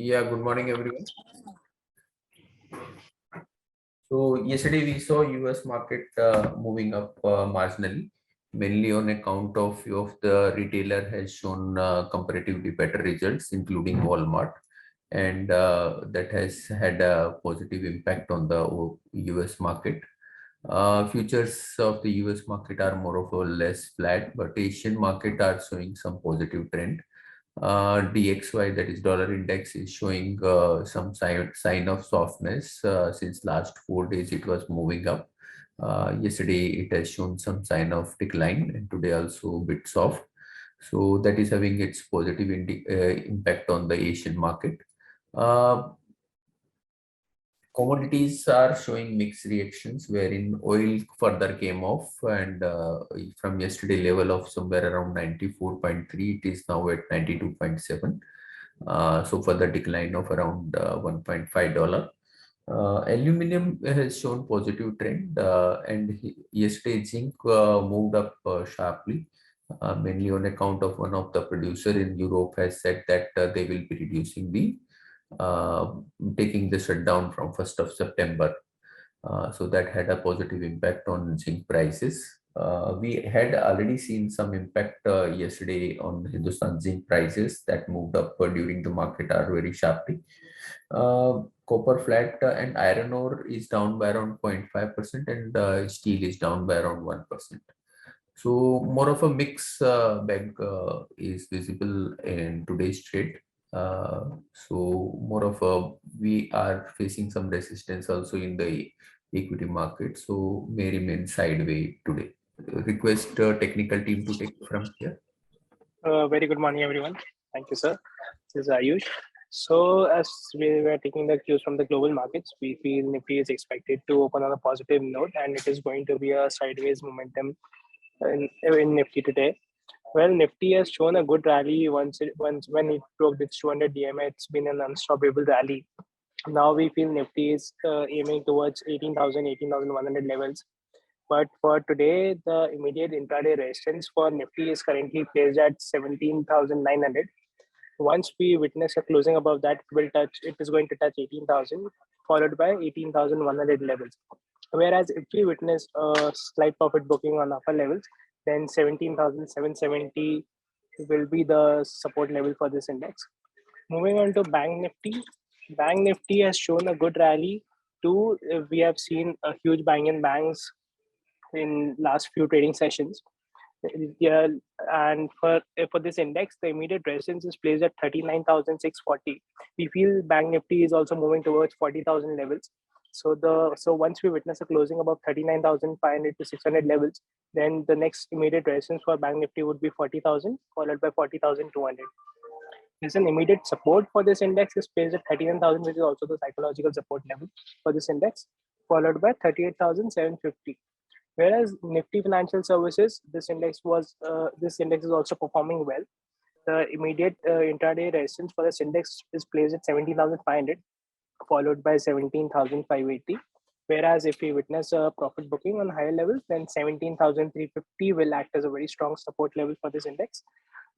Yeah, good morning, everyone. So yesterday we saw US market moving up marginally, mainly on account of few of the retailer has shown comparatively better results, including Walmart, and that has had a positive impact on the US market. Futures of the US market are more of a less flat, but Asian market are showing some positive trend. DXY, that is dollar index, is showing some sign of softness. Since last 4 days it was moving up. Yesterday it has shown some sign of decline, and today also a bit soft. So that is having its positive impact on the Asian market. Uh, Commodities are showing mixed reactions, wherein oil further came off, and from yesterday level of somewhere around 94.3, it is now at 92.7. So further decline of around $1.5. Aluminum has shown positive trend, and yesterday zinc moved up sharply, mainly on account of one of the producer in Europe has said that they will be reducing the uh, taking the shutdown from 1st of September. So that had a positive impact on zinc prices. We had already seen some impact yesterday on Hindustan zinc prices that moved up during the market hour very sharply. Copper flat and iron ore is down by around 0.5%, and steel is down by around 1%. So more of a mix bag is visible in today's trade. So more of a we are facing some resistance also in the equity market, so may remain sideways today. Request technical team to take from here. Very good morning, everyone. Thank you, sir. This is Ayush. So, as we were taking the cues from the global markets, we feel Nifty is expected to open on a positive note, and it is going to be a sideways momentum in Nifty today. Well, Nifty has shown a good rally once when it broke its 200 DMA. It's been an unstoppable rally. Now we feel Nifty is aiming towards 18,000, 18,100 levels. But for today, the immediate intraday resistance for Nifty is currently placed at 17,900. Once we witness a closing above that, it is going to touch 18,000, followed by 18,100 levels. Whereas if we witness a slight profit booking on upper levels, then 17,770 will be the support level for this index. Moving on to Bank Nifty has shown a good rally too. We have seen a huge buying in banks in last few trading sessions. Yeah, and for this index, the immediate resistance is placed at 39,640. We feel Bank Nifty is also moving towards 40,000 levels. So once we witness a closing above 39,500 to 600 levels, then the next immediate resistance for Bank Nifty would be 40,000, followed by 40,200. There's an immediate support for this index is placed at 39,000, which is also the psychological support level for this index, followed by 38,750. Whereas Nifty Financial Services, this index is also performing well. The immediate intraday resistance for this index is placed at 17,500, followed by 17,580. Whereas if we witness a profit booking on higher levels, then 17,350 will act as a very strong support level for this index.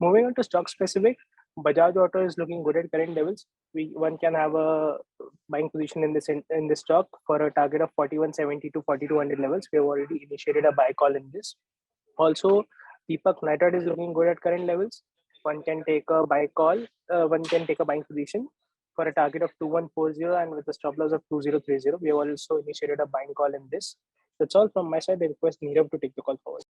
Moving on to stock specific, Bajaj Auto is looking good at current levels. One can have a buying position in this stock for a target of 4170 to 4200 levels. We have already initiated a buy call in this. Also, Deepak Nitrite is looking good at current levels. One can take a buy call. One can take a buying position for a target of 2140 and with a stop loss of 2030. We have also initiated a buying call in this. That's all from my side. I request Nirav to take the call forward.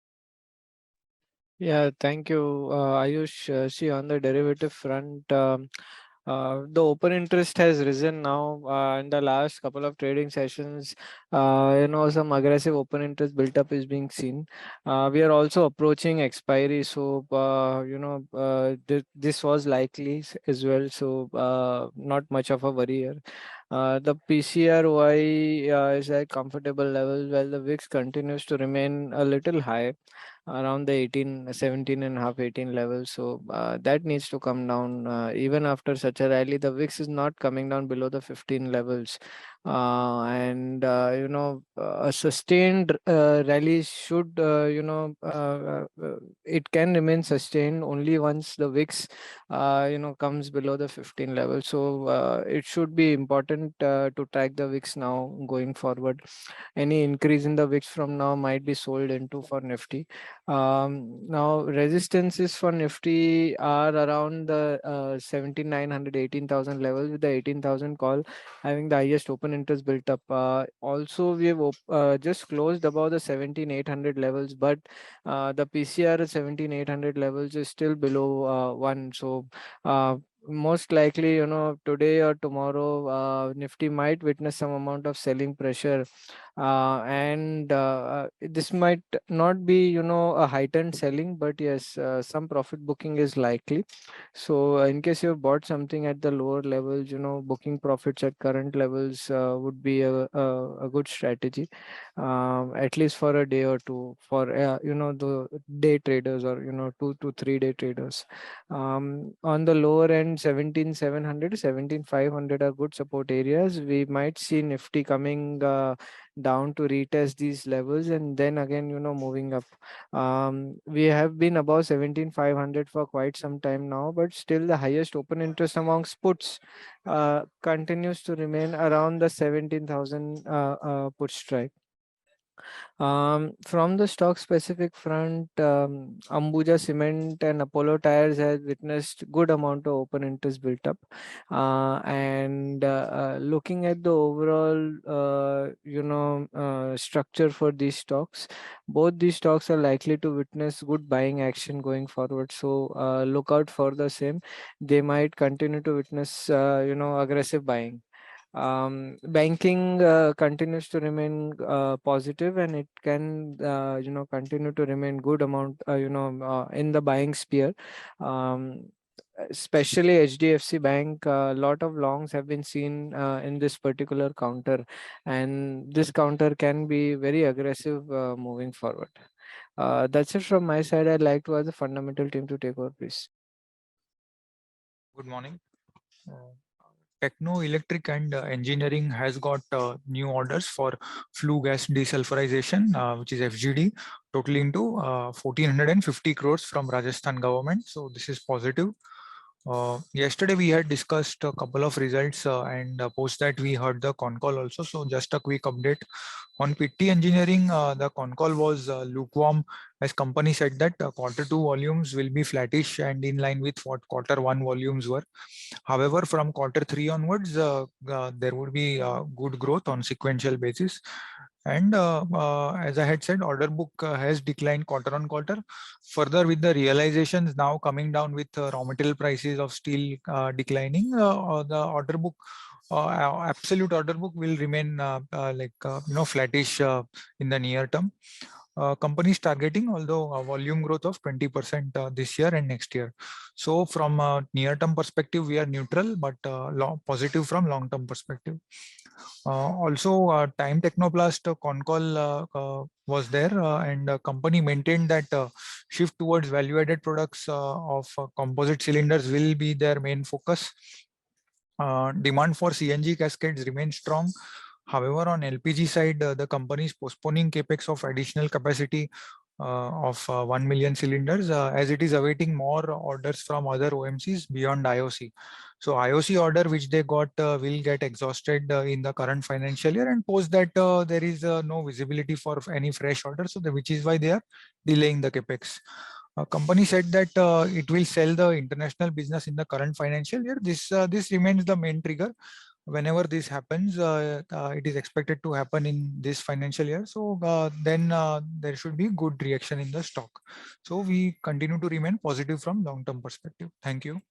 Yeah, thank you, Ayush. See, on the derivative front, the open interest has risen now in the last couple of trading sessions. Some aggressive open interest built up is being seen. We are also approaching expiry, so this was likely as well. So not much of a worry here. The PCRY is at comfortable level, while the VIX continues to remain a little high around the 18 17 and a half 18 level. So that needs to come down. Even after such a rally, the VIX is not coming down below the 15 levels. and a sustained rally should it can remain sustained only once the VIX comes below the 15 level. So it should be important to track the VIX now going forward. Any increase in the VIX from now might be sold into for Nifty. Now resistances for Nifty are around the 17,900 18,000 level, with the 18,000 call having the highest open interest built up. Also, we have just closed above the 17,800 levels, but the PCR at 17,800 levels is still below 1. So most likely, today or tomorrow, Nifty might witness some amount of selling pressure, and this might not be, a heightened selling, but yes, some profit booking is likely. So in case you have bought something at the lower levels, booking profits at current levels would be a good strategy, at least for a day or two for the day traders, or 2 to 3 day traders. On the lower end, 17,700 17,500 are good support areas. We might see Nifty coming down to retest these levels, and then again, moving up. We have been above 17,500 for quite some time now, but still the highest open interest amongst puts continues to remain around the 17,000 put strike. From the stock specific front, Ambuja Cement and Apollo Tires has witnessed good amount of open interest built up. And looking at the overall, structure for these stocks, both these stocks are likely to witness good buying action going forward. So look out for the same. They might continue to witness, aggressive buying. Banking continues to remain positive, and it can continue to remain good amount in the buying sphere. Especially HDFC Bank, a lot of longs have been seen in this particular counter, and this counter can be very aggressive moving forward. That's it from my side. I'd like to ask the fundamental team to take over, please. Good morning. Techno Electric and Engineering has got new orders for flue gas desulfurization, which is FGD, totaling to 1,450 crores from Rajasthan government. So this is positive. Yesterday we had discussed a couple of results, and post that we heard the con call also. So just a quick update on Pitti Engineering. The con call was lukewarm, as company said that Q2 volumes will be flattish and in line with what Q1 volumes were. However, from Q3 onwards, there would be good growth on sequential basis. And as I had said, order book has declined quarter on quarter. Further, with the realizations now coming down with raw material prices of steel declining, the order book, absolute order book will remain flattish in the near term. Company is targeting, although a volume growth of 20% this year and next year. So from a near-term perspective, we are neutral, but positive from long-term perspective. Also, Time Technoplast con call was there, and company maintained that shift towards value-added products of composite cylinders will be their main focus. Demand for CNG cascades remains strong. However, on LPG side, the company is postponing capex of additional capacity of 1 million cylinders, as it is awaiting more orders from other OMCs beyond IOC. So IOC order which they got will get exhausted in the current financial year, and post that there is no visibility for any fresh order, so which is why they are delaying the capex. Company said that it will sell the international business in the current financial year. This remains the main trigger. Whenever this happens, it is expected to happen in this financial year. So then there should be good reaction in the stock. So we continue to remain positive from long-term perspective. Thank you.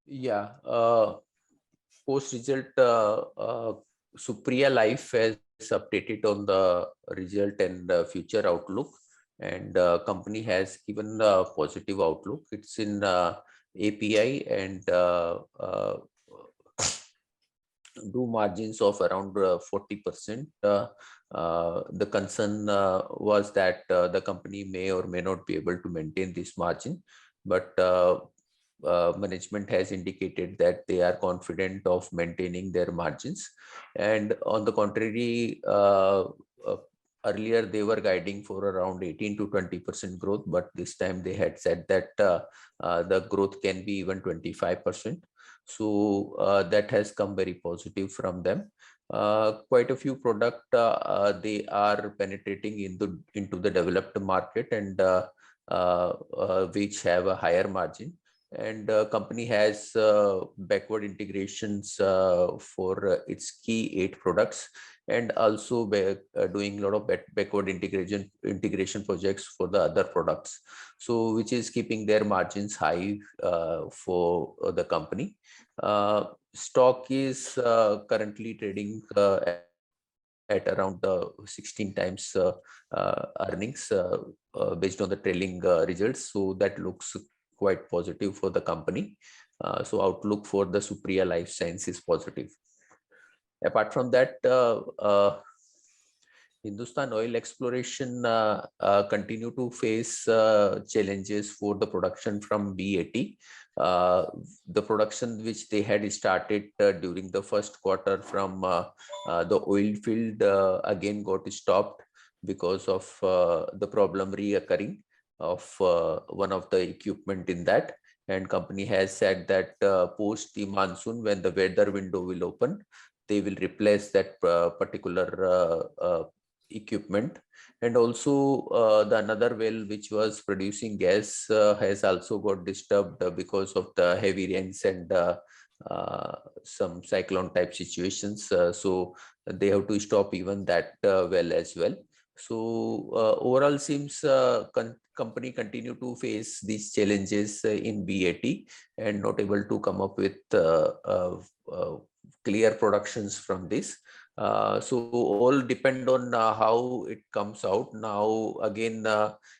Yeah, post result, Supriya Life has updated on the result and future outlook, and company has given a positive outlook. It's in API and do margins of around 40%. The concern was that the company may or may not be able to maintain this margin, but management has indicated that they are confident of maintaining their margins. And on the contrary, earlier they were guiding for around 18 to 20% growth, but this time they had said that the growth can be even 25%. So that has come very positive from them. Quite a few products they are penetrating into the developed market, and which have a higher margin. And company has backward integrations for its key 8 products, and also doing a lot of backward integration projects for the other products. So which is keeping their margins high for the company. Stock is currently trading at around 16 times earnings based on the trailing results. So that looks quite positive for the company. So outlook for the Supriya Life Science is positive. Apart from that, Hindustan Oil Exploration continue to face challenges for the production from B80. The production which they had started during the first quarter from the oil field again got stopped because of the problem reoccurring of one of the equipment in that. And company has said that post the monsoon, when the weather window will open, they will replace that particular equipment. And also the another well which was producing gas has also got disturbed because of the heavy rains and some cyclone type situations. So they have to stop even that well as well. So overall seems company continue to face these challenges in B80 and not able to come up with clear productions from this. So all depend on how it comes out. Now again,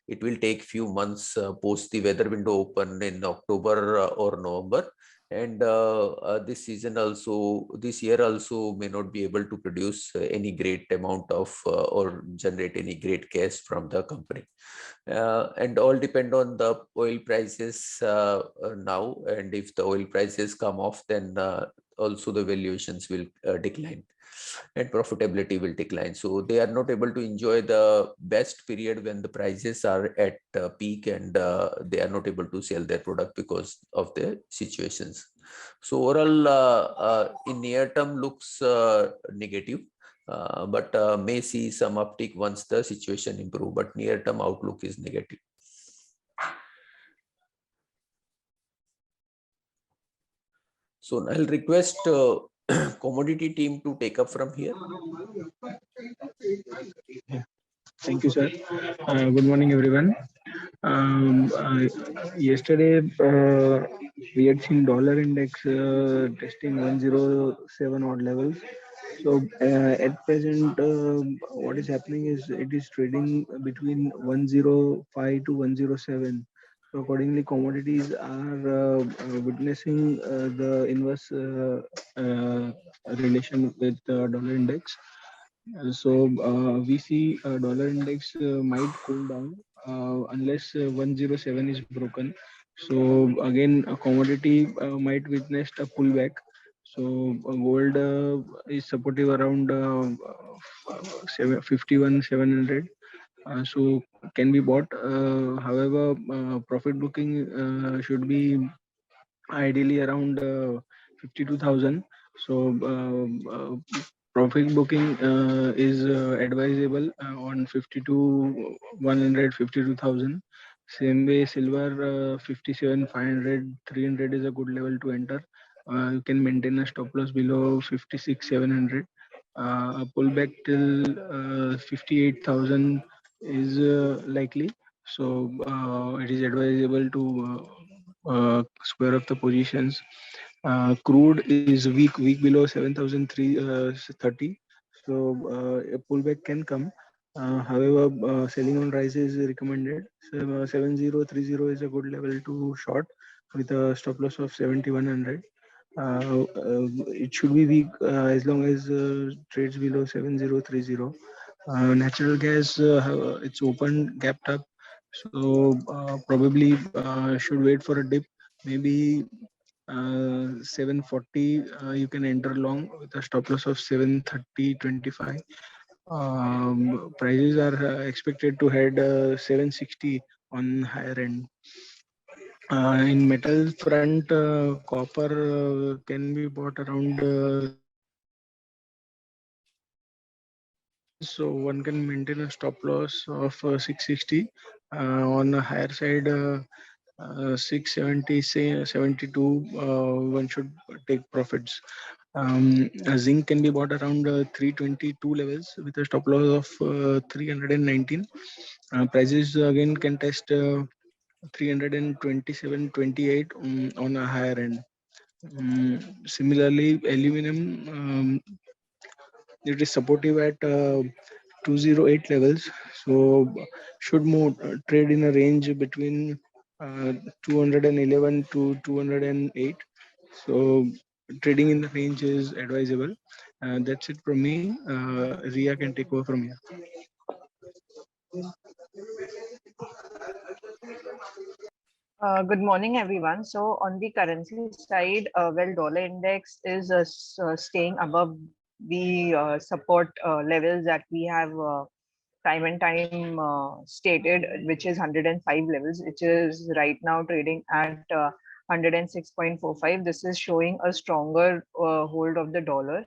it will take few months post the weather window open in October or November. And this season also, this year also may not be able to produce any great amount of or generate any great cash from the company. And all depend on the oil prices now. And if the oil prices come off, then also the valuations will decline and profitability will decline. So they are not able to enjoy the best period when the prices are at peak, and they are not able to sell their product because of the situations. So overall, in near term looks negative, but may see some uptick once the situation improve, but near term outlook is negative. So I'll request commodity team to take up from here. Thank you, sir. Good morning, everyone. Yesterday, we had seen dollar index testing 107 odd levels. So at present, what is happening is it is trading between 105 to 107. So accordingly, commodities are witnessing the inverse relation with dollar index. So we see dollar index might cool down unless 107 is broken. So again, a commodity might witness a pullback. So gold is supportive around 51,700. So can be bought. However, profit booking should be ideally around 52,000. So profit booking is advisable on 100, 52,000. Same way, silver 57,500, 300 is a good level to enter. You can maintain a stop loss below 56,700. A pullback till 58,000 is likely. So it is advisable to square up the positions. Crude is weak below 7,330. So a pullback can come. However, selling on rise is recommended. So, 7030 is a good level to short with a stop loss of 7,100. It should be weak as long as trades below 7030. Natural gas, it's open, gapped up. So probably should wait for a dip. Maybe 740, you can enter long with a stop loss of 730.25. Prices are expected to head 760 on higher end. In metal front, copper can be bought around 660. So one can maintain a stop loss of 660. On a higher side, 670, say 72, one should take profits. Zinc can be bought around 322 levels with a stop loss of 319. Prices again can test 327.28 on a higher end. Similarly, aluminum, it is supportive at 208 levels, so should move trade in a range between 211 to 208. So trading in the range is advisable. That's it from me. Ria can take over from here. Good morning, everyone. So on the currency side, well, dollar index is staying above the support levels that we have time and time stated, which is 105 levels, which is right now trading at 106.45. This is showing a stronger hold of the dollar.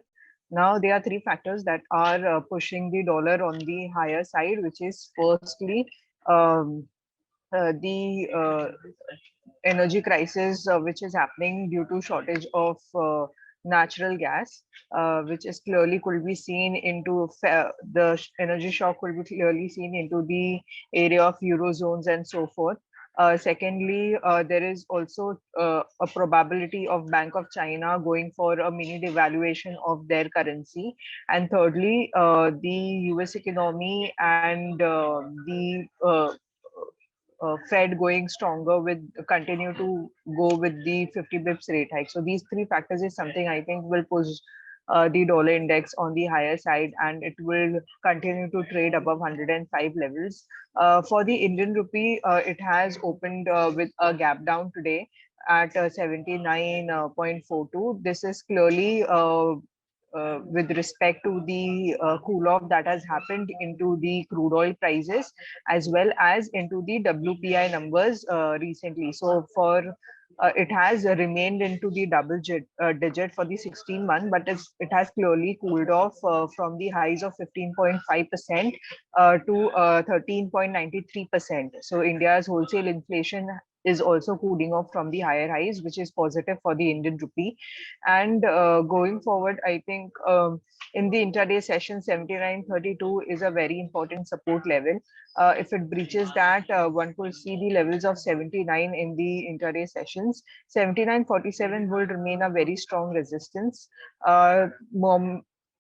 Now, there are three factors that are pushing the dollar on the higher side, which is firstly, um, the energy crisis which is happening due to shortage of natural gas, which is clearly could be seen into energy shock could be clearly seen into the area of eurozones and so forth. Secondly, there is also a probability of Bank of China going for a mini devaluation of their currency. And thirdly, the US economy and the Fed going stronger with continue to go with the 50 bips rate hike. So these three factors is something I think will push the dollar index on the higher side, and it will continue to trade above 105 levels. For the Indian rupee, it has opened with a gap down today at 79.42. This is clearly with respect to the cool off that has happened into the crude oil prices as well as into the WPI numbers recently. So for it has remained into the digit for the 16-month, but it has clearly cooled off from the highs of 15.5% to 13.93%. So India's wholesale inflation is also cooling off from the higher highs, which is positive for the Indian rupee. And going forward, I think in the intraday session, 79.32 is a very important support level. If it breaches that, one could see the levels of 79 in the intraday sessions. 79.47 will remain a very strong resistance.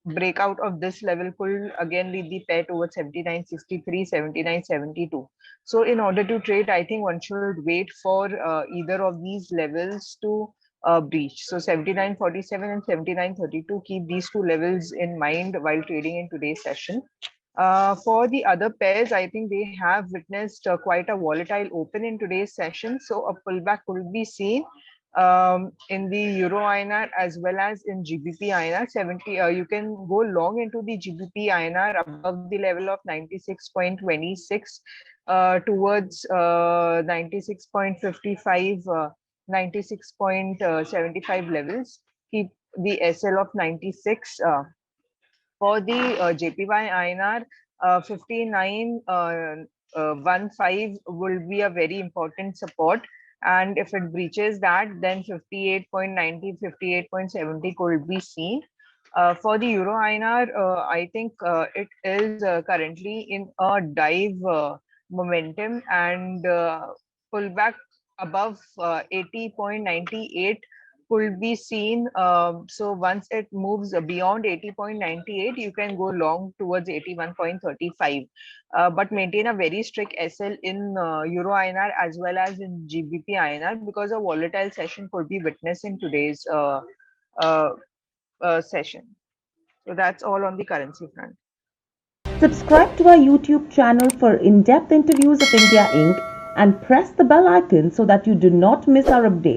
Breakout of this level could again lead the pair towards 79.63, 79.72. So in order to trade, I think one should wait for either of these levels to breach. So 79.47 and 79.32, keep these two levels in mind while trading in today's session. For the other pairs, I think they have witnessed quite a volatile open in today's session. So a pullback could be seen in the Euro INR as well as in GBP INR. 70. You can go long into the GBP INR above the level of 96.26 towards 96.55, 96.75 levels. Keep the SL of 96. For the JPY INR, 59.15 will be a very important support. And if it breaches that, then 58.90, 58.70 could be seen. For the Euro INR, I think it is currently in a dive momentum and pullback above 80.98 could be seen. So once it moves beyond 80.98, you can go long towards 81.35, but maintain a very strict SL in Euro INR as well as in GBP INR because a volatile session could be witnessed in today's session. So that's all on the currency front. Subscribe to our YouTube channel for in-depth interviews of India Inc. and press the bell icon so that you do not miss our updates.